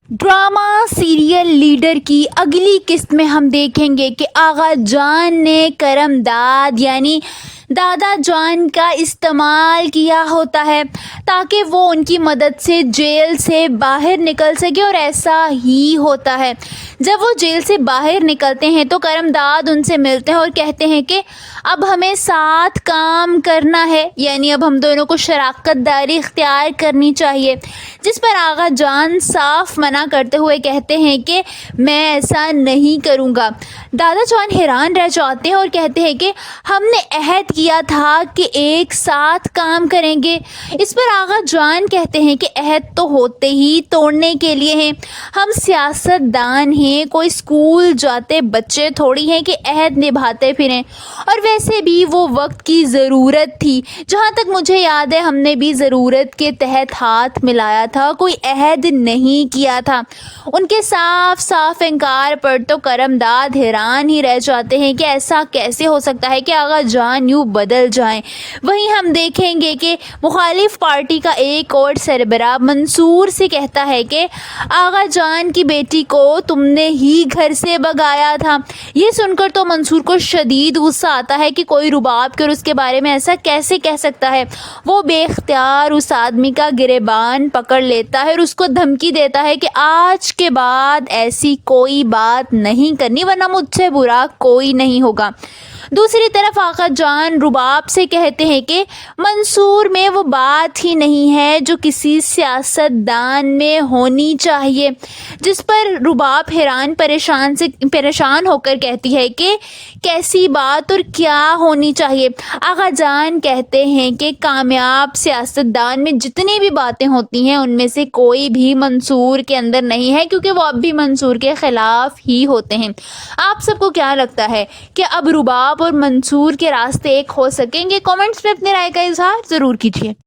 Drama serial leader की अगली किस्त में हम देखेंगे कि आगा जान ने करमदाद यानी दादा जान का इस्तेमाल किया होता है ताकि वो उनकी मदद से जेल से बाहर निकल सके। और ऐसा ही होता है, जब वो जेल से बाहर निकलते हैं तो करमदाद उनसे मिलते हैं और कहते हैं कि अब हमें साथ काम करना है, यानी अब हम दोनों को शराकत दारी इख्तियार करनी चाहिए। जिस पर आगा जान साफ मना करते हुए कहते हैं कि मैं ऐसा नहीं करूँगा। दादा जान हैरान रह जाते हैं और कहते हैं कि हमने अहद किया था कि एक साथ काम करेंगे। इस पर आगा जान कहते हैं कि अहद तो होते ही तोड़ने के लिए हैं, हम सियासतदान हैं, कोई स्कूल जाते बच्चे थोड़ी हैं कि अहद निभाते फिरें। और वैसे भी वो वक्त की ज़रूरत थी, जहाँ तक मुझे याद है हमने भी ज़रूरत के तहत हाथ मिलाया था, कोई अहद नहीं किया था। उनके साफ साफ इनकार पर तो करमदाद हैरान ही रह जाते हैं कि ऐसा कैसे हो सकता है कि आगा जान यूँ बदल जाएं। वहीं हम देखेंगे कि मुखालिफ पार्टी का एक और सरबराह मंसूर से कहता है कि आगा जान की बेटी को तुमने ही घर से भगाया था। ये सुनकर तो मंसूर को शदीद गुस्सा आता है कि कोई रुबाब कर उसके बारे में ऐसा कैसे कह सकता है। वो बेख्तियार उस आदमी का गिरेबान पकड़ लेता है और उसको धमकी देता है कि आज के बाद ऐसी कोई बात नहीं करनी, वरना मुझसे बुरा कोई नहीं होगा। दूसरी तरफ आगा जान रुबाब से कहते हैं कि मंसूर में वो बात ही नहीं है जो किसी सियासतदान में होनी चाहिए। जिस पर रुबाब हैरान परेशान होकर कहती है कि कैसी बात और क्या होनी चाहिए। आगा जान कहते हैं कि कामयाब सियासतदान में जितनी भी बातें होती हैं उनमें से कोई भी मंसूर के अंदर नहीं है, क्योंकि वो अब भी मंसूर के ख़िलाफ़ ही होते हैं। आप सबको क्या लगता है कि अब रुबाब और मंसूर के रास्ते एक हो सकेंगे? कमेंट्स में अपनी राय का इजहार ज़रूर कीजिए।